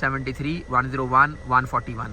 73 101 141.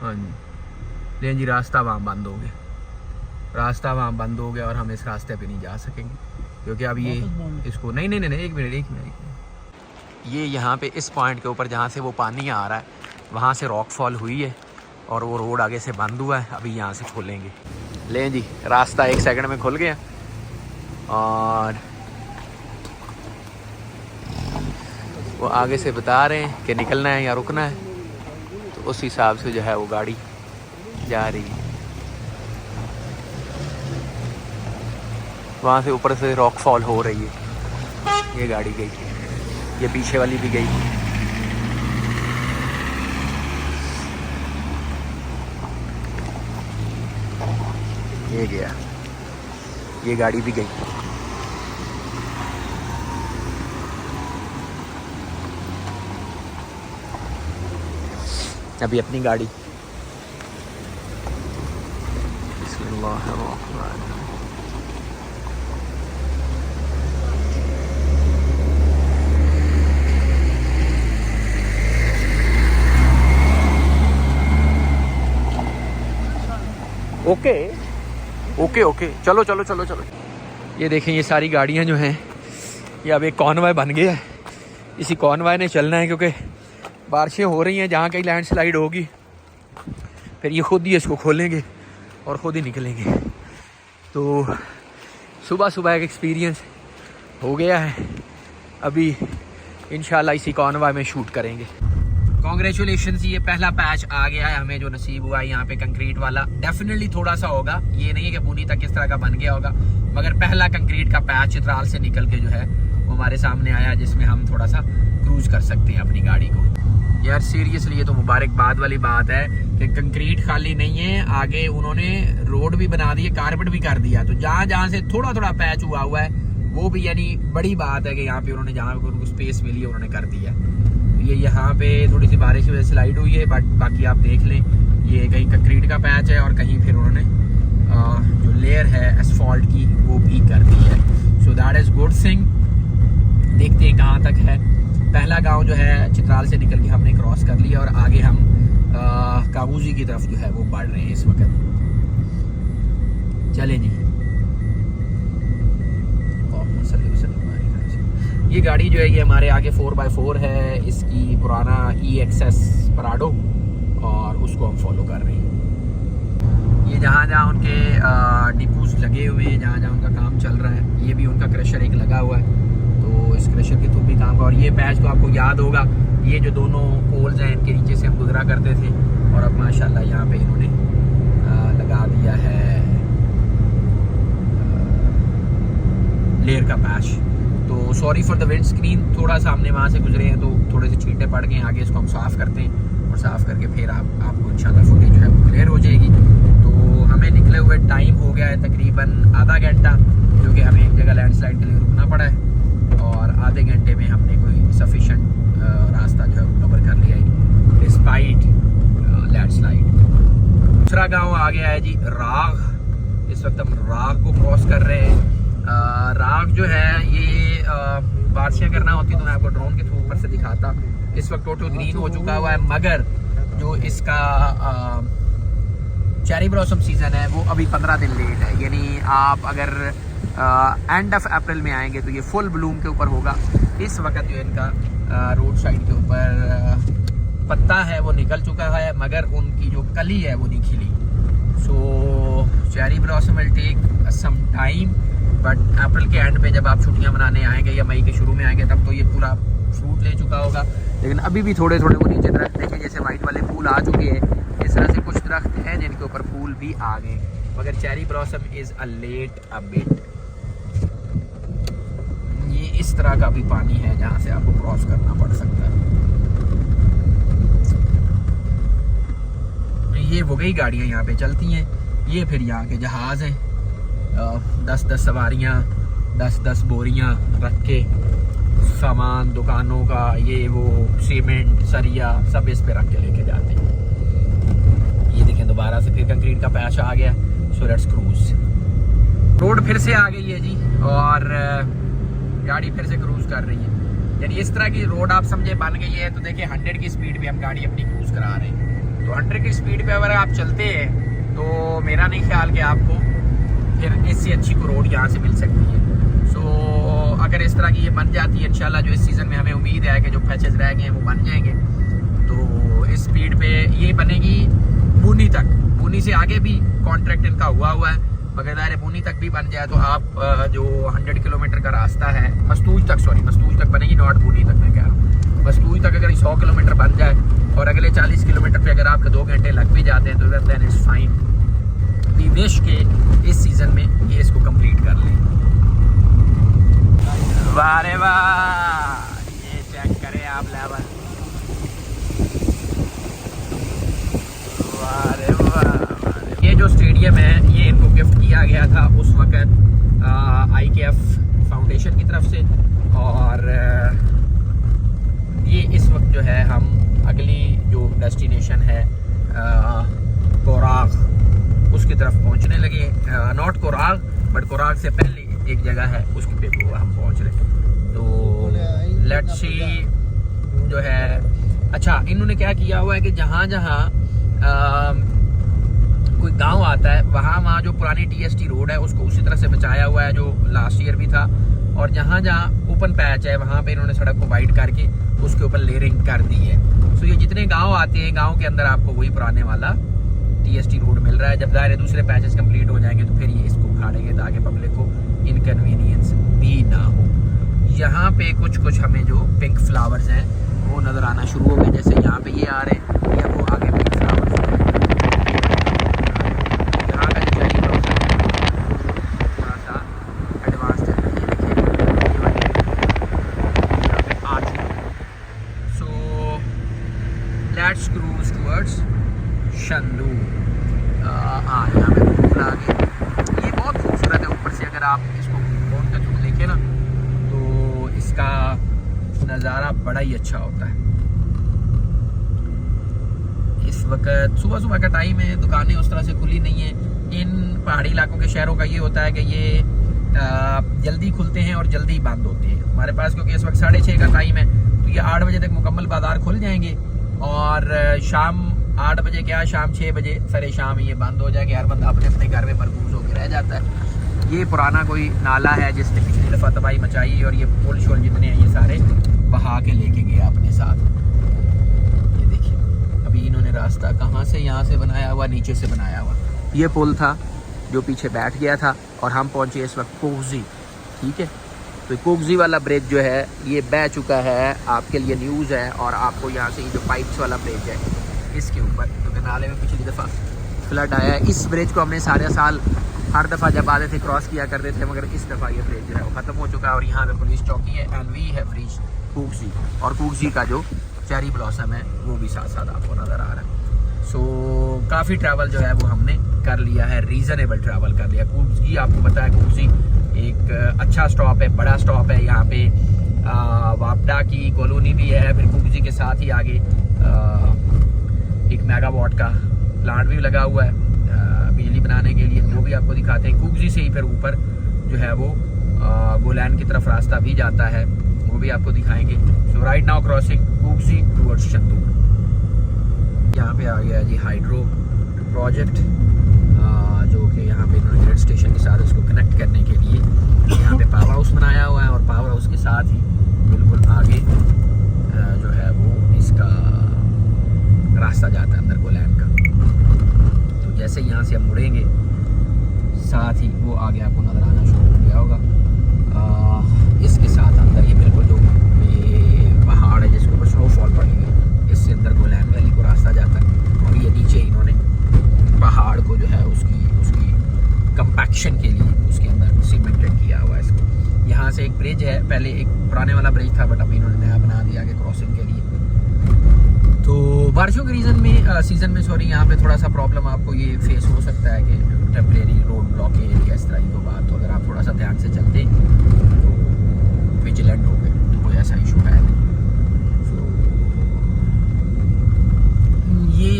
हाँ जी, लेकिन जी रास्ता वहाँ बंद हो गया और हम इस रास्ते पे नहीं जा सकेंगे क्योंकि अब ये इसको नहीं एक मिनट। ये यहाँ पे इस पॉइंट के ऊपर जहाँ से वो पानी आ रहा है वहाँ से रॉक फॉल हुई है और वो रोड आगे से बंद हुआ है, अभी यहाँ से खोलेंगे। लें जी, रास्ता 1 सेकंड में खुल गया और वो आगे से बता रहे हैं कि निकलना है या रुकना है, तो उस हिसाब से जो है वो गाड़ी जा रही है। वहाँ से ऊपर से रॉक फॉल हो रही है। ये गाड़ी गई, ये पीछे वाली भी गई। ये गया, ये गाड़ी भी गई। अभी अपनी गाड़ी। ओके चलो। ये देखें, ये सारी गाड़ियाँ जो हैं ये अब एक कॉनवॉय बन गया है। इसी कॉनवॉय ने चलना है क्योंकि बारिशें हो रही हैं, जहाँ कहीं लैंडस्लाइड होगी फिर ये खुद ही इसको खोलेंगे और ख़ुद ही निकलेंगे। तो सुबह एक एक्सपीरियंस हो गया है, अभी इंशाल्लाह इसी कॉनवॉय में शूट करेंगे। कॉन्ग्रेचुलेशंस, ये पहला पैच आ गया है हमें जो नसीब हुआ है यहाँ पे कंक्रीट वाला। डेफिनेटली थोड़ा सा होगा, ये नहीं है कि बुनी तक किस तरह का बन गया होगा, मगर पहला कंक्रीट का पैच चित्राल से निकल के जो है वो हमारे सामने आया, जिसमें हम थोड़ा सा क्रूज कर सकते हैं अपनी गाड़ी को। यार सीरियसली ये तो मुबारकबाद वाली बात है कि कंक्रीट खाली नहीं है, आगे उन्होंने रोड भी बना दी है, कारपेट भी कर दिया। तो जहाँ से थोड़ा पैच हुआ है वो भी यानी बड़ी बात है कि यहाँ पे उन्होंने जहाँ पे उनको स्पेस मिली है उन्होंने कर दिया। ये यहाँ पे थोड़ी सी बारिश की वजह से स्लाइड हुई है, बट बाकी आप देख लें ये कहीं कंक्रीट का पैच है और कहीं फिर उन्होंने जो लेयर है एसफॉल्ट की वो भी कर दी है। So that is good thing. देखते हैं कहाँ तक है। पहला गांव जो है चित्राल से निकल के हमने क्रॉस कर लिया और आगे हम काबूजी की तरफ जो है वो बढ़ रहे हैं इस वक्त। चलें जी। ये गाड़ी जो है ये हमारे आगे 4x4 है, इसकी पुराना EXS पराडो, और उसको हम फॉलो कर रहे हैं। ये जहाँ उनके डिपोज लगे हुए हैं, जहाँ उनका काम चल रहा है, ये भी उनका क्रशर एक लगा हुआ है, तो इस क्रशर के थ्रू भी काम का। और ये पैच तो आपको याद होगा, ये जो दोनों पोल्स हैं इनके नीचे से हम गुजरा करते थे, और अब माशाल्लाह यहाँ पे इन्होंने लगा दिया है लेयर का पैच। तो sorry for the wind screen, थोड़ा सा हमने वहाँ से गुजरे हैं तो थोड़े से छींटे पड़ गए। आगे इसको हम साफ़ करते हैं और साफ़ करके फिर आपको इंशाल्लाह फुटेज जो है वो क्लियर हो जाएगी। तो हमें निकले हुए टाइम हो गया है तकरीबन आधा घंटा, क्योंकि हमें एक जगह लैंडस्लाइड के लिए रुकना पड़ा है, और आधे घंटे में हमने कोई सफिशेंट रास्ता जो है वो कवर कर लिया है डिस्पाइट लैंडस्लाइड। दूसरा गाँव आ गया है जी राग। इस वक्त हम राग को क्रॉस कर रहे हैं। राग जो है ये बारिशें करना होती तो मैं आपको ड्रोन के थ्रू ऊपर से दिखाता। इस वक्त टोटल ग्रीन हो चुका हुआ है, मगर जो इसका चेरी ब्लॉसम सीज़न है वो अभी 15 दिन लेट है। यानी आप अगर एंड ऑफ अप्रैल में आएंगे तो ये फुल ब्लूम के ऊपर होगा। इस वक्त जो इनका रोड साइड के ऊपर पत्ता है वो निकल चुका है, मगर उनकी जो कली है वो नहीं खिली। So cherry blossom will take some time, but April के एंड पे जब आप छुट्टियां मनाने आएंगे या मई के शुरू में आएंगे तब तो ये पूरा फ्रूट ले चुका होगा। लेकिन अभी भी थोड़े वो नीचे दरख्त देखें, जैसे वाइट वाले फूल आ चुके हैं, इस तरह से कुछ दरख्त हैं जिनके ऊपर फूल भी आ गए, मगर cherry blossom is a late a bit. ये इस तरह का भी पानी है जहाँ से आपको क्रॉस करना पड़ सकता है। ये वो गई गाड़ियाँ यहाँ पे चलती हैं, ये फिर यहाँ के जहाज़ हैं। 10-10 सवारियाँ, 10-10 बोरियाँ रख के सामान दुकानों का, ये वो सीमेंट सरिया सब इस पे रख के लेके जाते हैं। ये देखें दोबारा से फिर कंक्रीट का पैच आ गया। सो लेट्स क्रूज। रोड फिर से आ गई है जी, और गाड़ी फिर से क्रूज कर रही है। यानी इस तरह की रोड आप समझे बन गई है। तो देखिए 100 की स्पीड पे हम गाड़ी अपनी क्रूज करा रहे हैं। तो 100 की स्पीड पे अगर आप चलते हैं तो मेरा नहीं ख्याल कि आपको फिर इससे अच्छी को रोड यहाँ से मिल सकती है। सो अगर इस तरह की ये बन जाती है इंशाल्लाह, जो इस सीज़न में हमें उम्मीद है कि जो पैचेस रह गए हैं वो बन जाएंगे, तो इस स्पीड पे ये बनेगी बूनी तक। बूनी से आगे भी कॉन्ट्रैक्ट इनका हुआ है, मगर दायरे बूनी तक भी बन जाए तो आप जो 100 किलोमीटर का रास्ता है मस्तूज तक बनेगी, नॉट बूनी तक मैं कह रहा हूँ। मस्तूज तक अगर 100 किलोमीटर बन जाए और अगले 40 किलोमीटर पे अगर आपके 2 घंटे लग भी जाते हैं तो then is fine. We wish के इस सीज़न में ये इसको कंप्लीट कर लें। वाह रे वाह, ये चेक करें आप लेवल, वाह रे वाह। ये जो स्टेडियम है ये इनको गिफ्ट किया गया था उस वक्त IKF फाउंडेशन की तरफ से, और ये इस वक्त जो है हम अगली जो डेस्टिनेशन है कोराग उसकी तरफ पहुंचने लगे। नॉट कोराग बट कोराग से पहले एक जगह है उसकी पे हम पहुंच रहे। तो लेट्स सी जो है, अच्छा इन्होंने क्या किया हुआ है कि जहाँ जहाँ कोई गांव आता है वहाँ जो पुरानी TST रोड है उसको उसी तरह से बचाया हुआ है जो लास्ट ईयर भी था, और जहाँ जहाँ ओपन पैच है वहाँ पे इन्होंने सड़क को वाइड करके उसके ऊपर लेयरिंग कर दी है। सो ये जितने गांव आते हैं गांव के अंदर आपको वही पुराने वाला TST रोड मिल रहा है। जब दायरे दूसरे पैचेस कंप्लीट हो जाएंगे तो फिर ये इसको उखाड़ेंगे ताकि पब्लिक को इनकन्वीनियंस भी ना हो। यहाँ पे कुछ हमें जो पिंक फ्लावर्स हैं वो नज़र आना शुरू हो गए, जैसे यहाँ पे ये आ रहे हैं या वो आगे पिंक फ्लावर्स हैं। यहाँ का जो चेरी ब्लॉसम है थोड़ा सा एडवांस्ड है, ये देखिए यहाँ पे आ चुके हैं। So let's cruise towards Shandur. हाँ यहाँ पे फूल आ गए, ये बहुत खूबसूरत है। ऊपर से अगर आप इसको फोन के थ्रू देखें ना तो इसका नज़ारा बड़ा ही अच्छा होता है। इस वक्त सुबह का टाइम है, दुकानें उस तरह से खुली नहीं है। इन पहाड़ी इलाकों के शहरों का ये होता है कि ये जल्दी खुलते हैं और जल्दी बंद होते हैं। हमारे पास क्योंकि इस वक्त 6:30 का टाइम है तो ये 8 बजे तक मुकम्मल बाजार खुल जाएंगे, और शाम 8 बजे क्या शाम 6 बजे सरे शाम ये बंद हो जाएंगे। हर बंदा अपने अपने घर में मरकूज होकर रह जाता है। ये पुराना कोई नाला है जिसने पिछली दफ़ा तबाही मचाई, और ये पुल शोल जितने हैं ये सारे बहा के लेके गया अपने साथ। ये देखिए अभी इन्होंने रास्ता कहाँ से, यहाँ से बनाया हुआ, नीचे से बनाया हुआ। ये पुल था जो पीछे बैठ गया था, और हम पहुँचे इस वक्त कोगजी। ठीक है, तो कोगजी वाला ब्रिज जो है ये बह चुका है, आपके लिए न्यूज़ है। और आपको यहाँ से ये जो पाइप्स वाला ब्रिज है इसके ऊपर, क्योंकि नाले में पिछली दफ़ा फ्लड आया है, इस ब्रिज को हमने सारे साल हर दफ़ा जब आते थे क्रॉस किया करते थे, मगर इस दफ़ा ये ब्रिज जो है वो ख़त्म हो चुका है। और यहाँ पे पुलिस चौकी है एंड वी हैव रीच्ड कोगजी, और कोगजी का जो चेरी ब्लॉसम है वो भी साथ साथ आपको नज़र आ रहा है। सो काफ़ी ट्रैवल जो है वो हमने कर लिया है, रीज़नेबल ट्रैवल कर लिया। कोगजी आपको पता है कोगजी एक अच्छा स्टॉप है, बड़ा स्टॉप है। यहाँ पे वापडा की कॉलोनी भी है, फिर कोगजी के साथ ही आगे एक मेगावाट का प्लांट भी लगा हुआ है बिजली बनाने के लिए, वो भी आपको दिखाते हैं। कोगजी से ही फिर ऊपर जो है वो गोलैंड की तरफ रास्ता भी जाता है, वो भी आपको दिखाएंगे। सो राइट नाउ क्रॉसिंग कोगजी टुवर्ड्स शंदू। यहाँ पे आ गया जी हाइड्रो प्रोजेक्ट, जो कि यहाँ पे इन्होंने ग्रिड स्टेशन के साथ इसको कनेक्ट करने के लिए यहाँ पे पावर हाउस बनाया हुआ है, और पावर हाउस के साथ ही बिल्कुल आगे जो है वो इसका रास्ता जाता है अंदर गोलैंड का। तो जैसे यहाँ से हम मुड़ेंगे साथ ही वो आगे आपको नज़र आना शुरू हो गया होगा। इसके साथ अंदर ये बिल्कुल जो ये पहाड़ है जिसके ऊपर स्नोफॉल पड़ी है, इससे अंदर गोलैंड वैली को रास्ता जाता है। और ये नीचे इन्होंने पहाड़ को जो है उसकी कंपैक्शन के लिए उसके अंदर सीमेंटेड किया हुआ है इसको। यहाँ से एक ब्रिज है, पहले एक पुराने वाला ब्रिज था बट अभी इन्होंने नया बना दिया आगे क्रॉसिंग के लिए। तो बारिशों के सीज़न में सॉरी यहाँ पे थोड़ा सा प्रॉब्लम आपको ये फेस हो सकता है कि टेम्परेरी रोड ब्लॉकेज या इस तरह की कोई बात। तो अगर आप थोड़ा सा ध्यान से चलते तो विजिलेंट हो गए तो कोई ऐसा इशू है नहीं। तो ये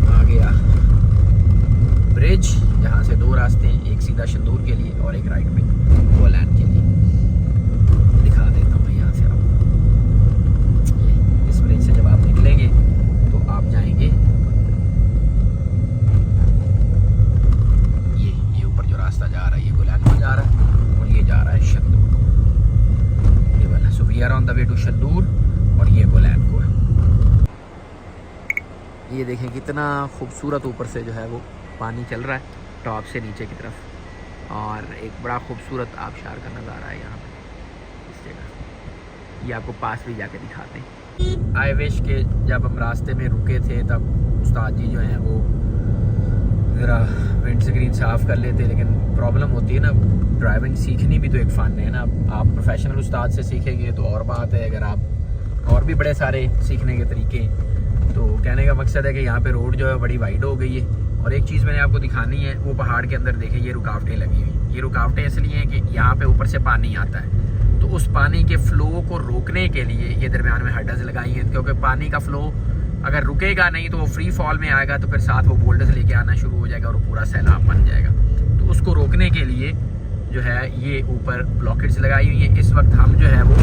आ गया ब्रिज, जहाँ से 2 रास्ते हैं, एक सीधा शंदूर के लिए और एक राइट में गोलैंड के लिए। दिखा देता हूँ मैं यहाँ से ये बोलैंको है। ये देखें कितना खूबसूरत ऊपर से जो है वो पानी चल रहा है टॉप से नीचे की तरफ, और एक बड़ा खूबसूरत आबशार का नज़ारा है यहाँ पे इस जगह। ये आपको पास भी जाके दिखाते हैं। आई विश कि जब हम रास्ते में रुके थे तब उस्ताद जी जो हैं वो ज़रा विंड स्क्रीन साफ़ कर लेते, लेकिन प्रॉब्लम होती है ना, ड्राइविंग सीखनी भी तो एक फ़न है ना। आप प्रोफेशनल उस्ताद से सीखेंगे तो और बात है, अगर आप और भी बड़े सारे सीखने के तरीके। तो कहने का मकसद है कि यहाँ पे रोड जो है बड़ी वाइड हो गई है। और एक चीज़ मैंने आपको दिखानी है, वो पहाड़ के अंदर देखें ये रुकावटें लगी हुई। ये रुकावटें इसलिए हैं कि यहाँ पे ऊपर से पानी आता है, तो उस पानी के फ़्लो को रोकने के लिए ये दरमियान में हर्डल्स लगाई हैं, क्योंकि पानी का फ़्लो अगर रुकेगा नहीं तो वो फ्री फॉल में आएगा, तो फिर साथ वो बोल्डर्स लेके आना शुरू हो जाएगा और पूरा सैलाब बन जाएगा। तो उसको रोकने के लिए जो है ये ऊपर ब्लॉकेट्स लगाई हुई हैं। इस वक्त हम जो है वो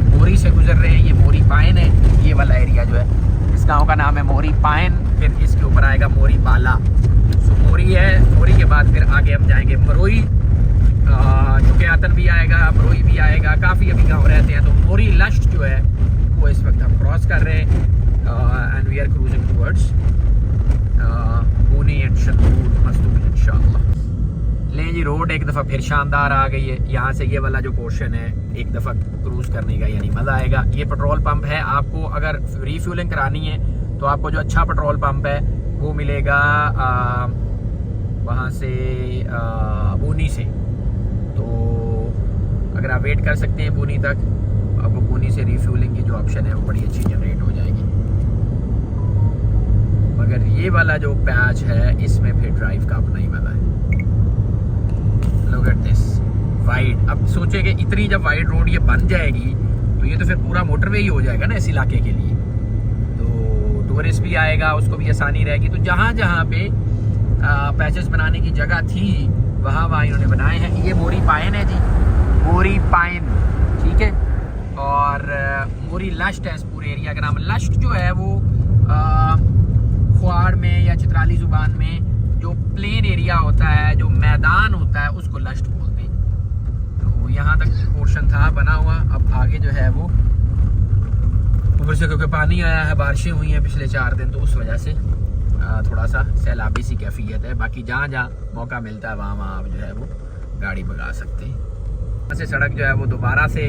मोरी से गुजर रहे हैं। ये मोरी पाइन है, ये वाला एरिया जो है, इस गांव का नाम है मोरी पाइन। फिर इसके ऊपर आएगा मोरी बाला। सो मोरी है, मोरी के बाद फिर आगे हम जाएंगे मरोई, चुकियातन भी आएगा, मरोई भी आएगा, काफ़ी अभी गाँव रहते हैं। तो मोरी लश्ट जो है वो इस वक्त हम क्रॉस कर रहे हैं, and we are cruising towards पूनी एंड शंदूर मस्तूर इंशाअल्लाह। लें जी, रोड एक दफ़ा फिर शानदार आ गई है। यहाँ से ये वाला जो पोर्शन है एक दफ़ा क्रूज़ करने का यानी मज़ा आएगा। ये पेट्रोल पंप है, आपको अगर रीफ्यूलिंग करानी है तो आपको जो अच्छा पेट्रोल पंप है वो मिलेगा वहाँ से बूनी से। तो अगर आप वेट कर सकते हैं बूनी तक, आपको बूनी से रीफ्यूलिंग की जो ऑप्शन है वो बड़ी अच्छी जनरेट हो जाएगी। मगर ये वाला जो पैच है इसमें फिर ड्राइव का अपना ही मज़ा है। Look at this, wide. अब सोचे कि इतनी जब वाइड रोड ये बन जाएगी तो ये तो फिर पूरा मोटरवे ही हो जाएगा ना इस इलाके के लिए, तो टूरिस्ट भी आएगा, उसको भी आसानी रहेगी। तो जहाँ जहाँ पे पैचेस बनाने की जगह थी वहाँ वहाँ इन्होंने बनाए हैं। ये मोरी पाइन है जी, मोरी पाइन, ठीक है। और मोरी लश्ट है, इस पूरे एरिया का नाम। लश्ट जो है वो ख्वाड़ में या चित्राली ज़ुबान में जो प्लेन एरिया होता है, जो मैदान होता है, उसको लश्ट बोलते हैं। तो यहाँ तक पोर्शन था बना हुआ। अब आगे जो है वो ऊपर से क्योंकि पानी आया है, बारिशें हुई हैं पिछले 4 दिन, तो उस वजह से थोड़ा सा सैलाबी सी कैफियत है। बाकी जहाँ जहाँ मौका मिलता है वहाँ वहाँ आप जो है वो गाड़ी भगा सकते हैं। यहाँ से सड़क जो है वो दोबारा से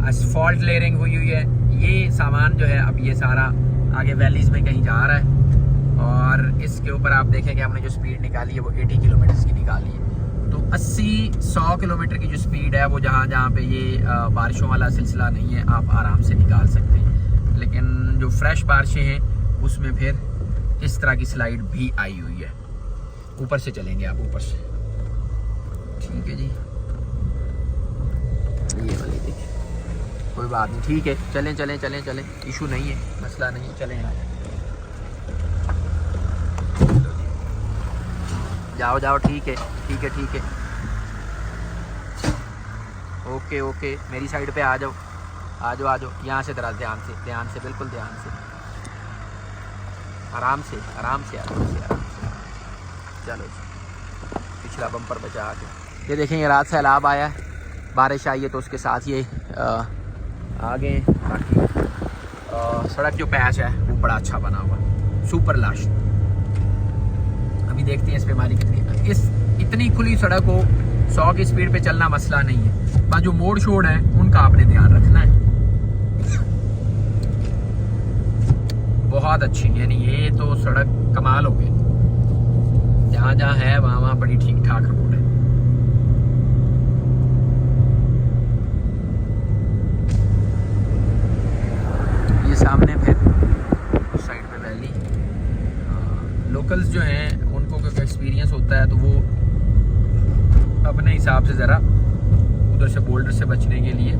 असफॉल्ट लेयरिंग हुई है। ये सामान जो है अब ये सारा आगे वैलीज़ में कहीं जा रहा है, और इसके ऊपर आप देखें कि हमने जो स्पीड निकाली है वो 80 किलोमीटर की निकाली है। तो 80-100 किलोमीटर की जो स्पीड है वो जहाँ जहाँ पे ये बारिशों वाला सिलसिला नहीं है आप आराम से निकाल सकते हैं। लेकिन जो फ्रेश बारिशें हैं उसमें फिर इस तरह की स्लाइड भी आई हुई है। ऊपर से चलेंगे आप, ऊपर से, ठीक है जी। ये वाली देखिए, कोई बात नहीं, ठीक है, चलें चलें चलें चलें, इशू नहीं है, मसला नहीं है, चलें आप। जाओ जाओ, ठीक है ठीक है ठीक है, ओके ओके, मेरी साइड पे आ जाओ आ जाओ आ जाओ। यहाँ से जरा ध्यान से बिल्कुल ध्यान से, आराम से आराम से आराम से आराम से। चलो पिछला बम्पर बचा के। ये देखें, ये रात सैलाब आया है, बारिश आई है तो उसके साथ ये आ गए। बाकी सड़क जो पैच है वो बड़ा अच्छा बना हुआ, सुपर लाश। अभी देखते हैं इस पे हमारी कितनी, इस इतनी खुली सड़क हो 100 की स्पीड पे चलना मसला नहीं है, बस जो मोड़ शोड़ है उनका आपने ध्यान रखना है। बहुत अच्छी, यानी ये तो सड़क कमाल हो गई। जहाँ जहाँ है वहाँ वहाँ बड़ी ठीक ठाक रोड है। ये सामने फिर उस साइड पे वैली। लोकल्स जो हैं उनको क्योंकि एक्सपीरियंस होता है तो वो अपने हिसाब से ज़रा उधर से बोल्डर से बचने के लिए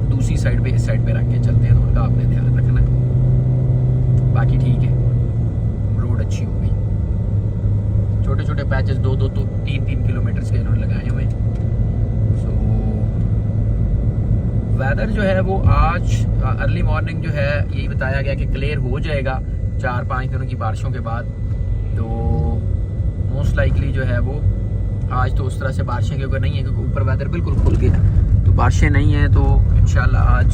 दूसरी साइड पे, इस साइड पे रख के चलते हैं, तो उनका आपने ध्यान रखना है। बाकी ठीक है, रोड अच्छी हो गई। छोटे छोटे पैचेस 2-2 तो 3-3 किलोमीटर के इन्होंने लगाए हुए। सो वेदर जो है वो आज अर्ली मॉर्निंग जो है यही बताया गया कि क्लियर हो जाएगा 4-5 दिनों की बारिशों के बाद। तो मोस्ट लाइकली जो है वो आज तो उस तरह से बारिशें क्योंकि नहीं है, क्योंकि ऊपर वेदर बिल्कुल खुल गया, तो बारिशें नहीं हैं, तो इंशाल्लाह आज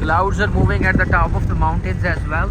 Clouds are moving at the top of the mountains as well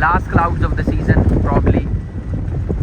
last clouds of the season probably،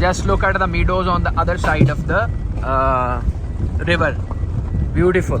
Just look at the meadows on the other side of the river. Beautiful.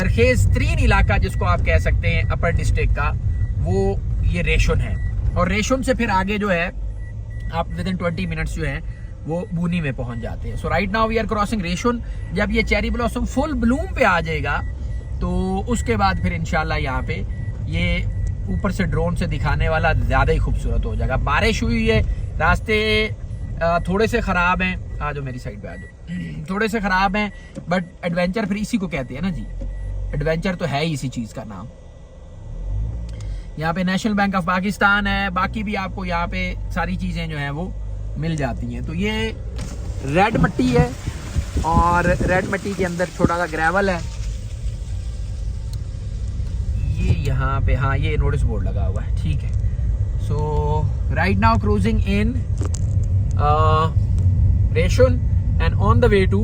जरखेज तरीन इलाका जिसको आप कह सकते हैं अपर डिस्ट्रिक्ट का, वो ये रेशुन है। और रेशुन से फिर आगे जो है आप विदिन 20 मिनट्स जो है वो बूनी में पहुंच जाते हैं। So right now we are crossing Reshun. जब ये चेरी ब्लॉसम फुल ब्लूम पे आ जाएगा तो उसके बाद फिर इंशाल्लाह यहाँ पे ये ऊपर से ड्रोन से दिखाने वाला ज़्यादा ही खूबसूरत हो जाएगा। बारिश हुई है, रास्ते थोड़े से ख़राब हैं, आ जाओ मेरी साइड पे आ जाओ, थोड़े से ख़राब हैं, बट एडवेंचर फिर इसी को कहते हैं ना जी, एडवेंचर तो है ही इसी चीज़ का नाम। यहाँ पे नेशनल बैंक ऑफ पाकिस्तान है, बाकी भी आपको यहाँ पे सारी चीज़ें जो हैं वो मिल जाती हैं। तो ये रेड मट्टी है और रेड मट्टी के अंदर छोटा सा ग्रेवल है। ये यहाँ पे हाँ ये नोटिस बोर्ड लगा हुआ है, ठीक है। So right now cruising in Reshun and on the way to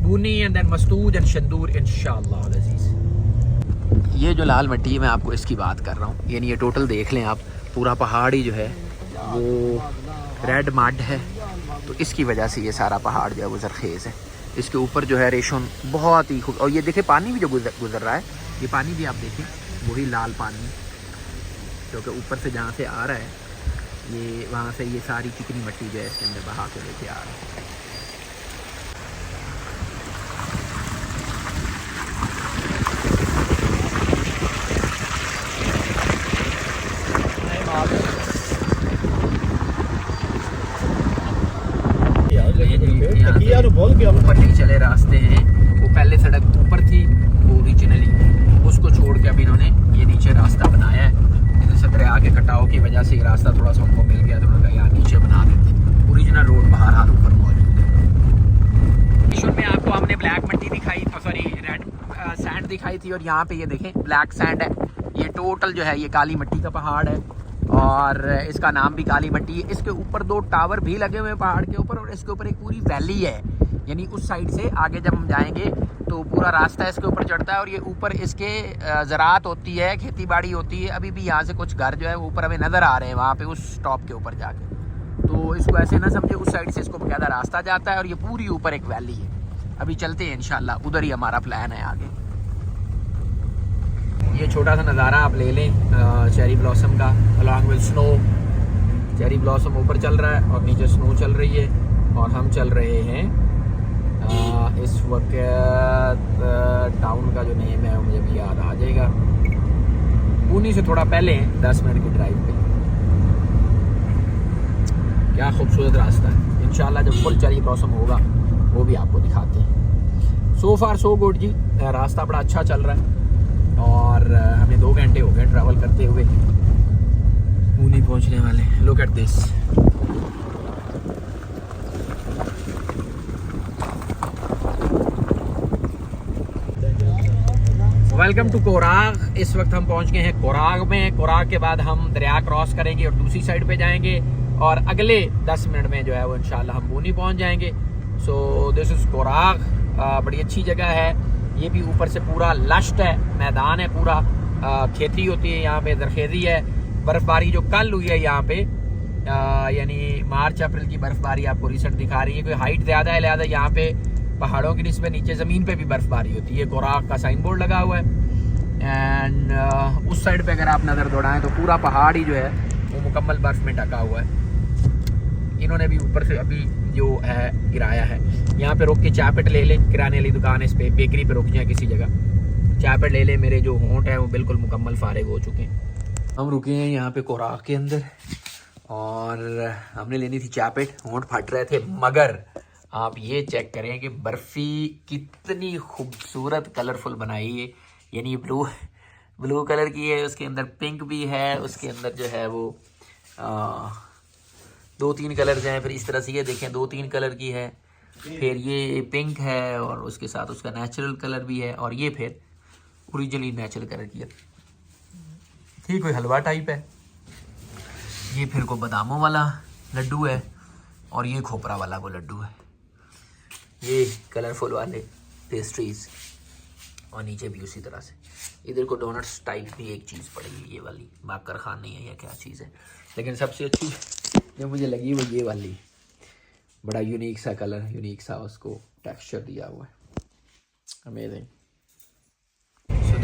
Booni and then Mastuj and Shandur इंशाअल्लाह अज़ीज़। ये जो लाल मिट्टी है मैं आपको इसकी बात कर रहा हूँ, यानी ये टोटल देख लें आप, पूरा पहाड़ ही जो है वो रेड मड है, तो इसकी वजह से ये सारा पहाड़ जो है वो जरखेज़ है। इसके ऊपर जो है रेशुन बहुत ही खूब, और ये देखें पानी भी जो गुजर रहा है, ये पानी भी आप देखें वही लाल पानी, क्योंकि ऊपर से जहाँ से आ रहा है ये वहाँ से ये सारी चिकनी मिट्टी जो है इसके अंदर बहा के लेके आ रहा है। ऊपर नहीं चले रास्ते हैं, वो पहले सड़क ऊपर थी वो ओरिजिनली, उसको छोड़ के अभी इन्होंने ये नीचे रास्ता बनाया है। इधर से दरिया के कटाव की वजह से ये रास्ता थोड़ा सा उनको मिल गया, तो उन्होंने कहा यहाँ नीचे बना देते। ओरिजिनल रोड बाहर हाल ऊपर मौजूद है। इशू में आपको हमने ब्लैक मिट्टी दिखाई, सॉरी रेड सैंड दिखाई थी, और यहाँ पे ये देखें ब्लैक सैंड है। ये टोटल जो है ये काली मिट्टी का पहाड़ है और इसका नाम भी काली मिट्टी है। इसके ऊपर 2 टावर भी लगे हुए हैं पहाड़ के ऊपर, और इसके ऊपर एक पूरी वैली है, यानी उस साइड से आगे जब हम जाएंगे तो पूरा रास्ता इसके ऊपर चढ़ता है, और ये ऊपर इसके ज़राअत होती है, खेती बाड़ी होती है। अभी भी यहाँ से कुछ घर जो है वो ऊपर हमें नज़र आ रहे हैं वहाँ पे उस टॉप के ऊपर जाके, तो इसको ऐसे ना समझे, उस साइड से इसको बकायदा रास्ता जाता है और ये पूरी ऊपर एक वैली है। अभी चलते हैं इंशाल्लाह, उधर ही हमारा प्लान है आगे। ये छोटा सा नज़ारा आप ले लें चेरी ब्लॉसम का, along with snow. Cherry blossom ऊपर चल रहा है और नीचे स्नो चल रही है, और हम चल रहे हैं इस वक्त टाउन का जो नेम है मुझे भी याद आ जाएगा, बूनी से थोड़ा पहले 10 मिनट की ड्राइव पे। क्या खूबसूरत रास्ता है, इंशाल्लाह जब फुल चेरी ब्लॉसम होगा वो भी आपको दिखाते हैं। सो फार सो गुड जी, रास्ता बड़ा अच्छा चल रहा है और हमें 2 घंटे हो गए ट्रैवल करते हुए, बूनी पहुंचने वाले। Look at this, welcome to Korag. इस वक्त हम पहुंच गए हैं कोराग में। कोराग के बाद हम दरिया क्रॉस करेंगे और दूसरी साइड पे जाएंगे, और अगले 10 मिनट में जो है वो इंशाल्लाह हम बूनी पहुंच जाएंगे। सो दिस इज़ कोराग, बड़ी अच्छी जगह है। ये भी ऊपर से पूरा लश्ट है, मैदान है पूरा, खेती होती है यहाँ पे, दरखेज़ी है। बर्फ़बारी जो कल हुई है यहाँ पे, यानी मार्च अप्रैल की बर्फ़बारी आपको रिसेंट दिखा रही है। कोई हाइट ज़्यादा है, लिहाजा यहाँ पे पहाड़ों की निस्बत नीचे ज़मीन पे भी बर्फ़बारी होती है। कोराग का साइन बोर्ड लगा हुआ है, एंड उस साइड पे अगर आप नज़र दौड़ाएं तो पूरा पहाड़ ही जो है वो मुकम्मल बर्फ़ में ढका हुआ है। इन्होंने भी ऊपर से अभी जो है गिराया है। यहाँ पे रोक के चाय पेट ले लें, किराने वाली दुकान है इस पे, बेकरी पे रुक जाए किसी जगह, चाय पेट ले लें। मेरे जो होंठ हैं वो बिल्कुल मुकम्मल फारिग हो चुके हैं। हम रुके हैं यहाँ पे कोराग के अंदर, और हमने लेनी थी चाय पेट, होंठ फट रहे थे, मगर आप ये चेक करें कि बर्फ़ी कितनी खूबसूरत कलरफुल बनाई है। यानी ब्लू कलर की है, उसके अंदर पिंक भी है, उसके अंदर जो है वो 2-3 कलर्स हैं। फिर इस तरह से ये देखें 2-3 कलर की है, फिर ये पिंक है, और उसके साथ उसका नेचुरल कलर भी है, और ये फिर ओरिजिनली नेचुरल कलर की है। ठीक, कोई हलवा टाइप है। ये फिर को बादामों वाला लड्डू है, और ये खोपरा वाला वो लड्डू है। ये कलरफुल वाले पेस्ट्रीज, और नीचे भी उसी तरह से। इधर को डोनट्स टाइप भी एक चीज़ पड़ेगी, ये वाली बाकर खानी है या क्या चीज़ है, लेकिन सबसे अच्छी जो मुझे लगी वो ये वाली, बड़ा यूनिक सा कलर, यूनिक सा उसको टेक्सचर दिया हुआ है, अमेजिंग।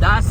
10,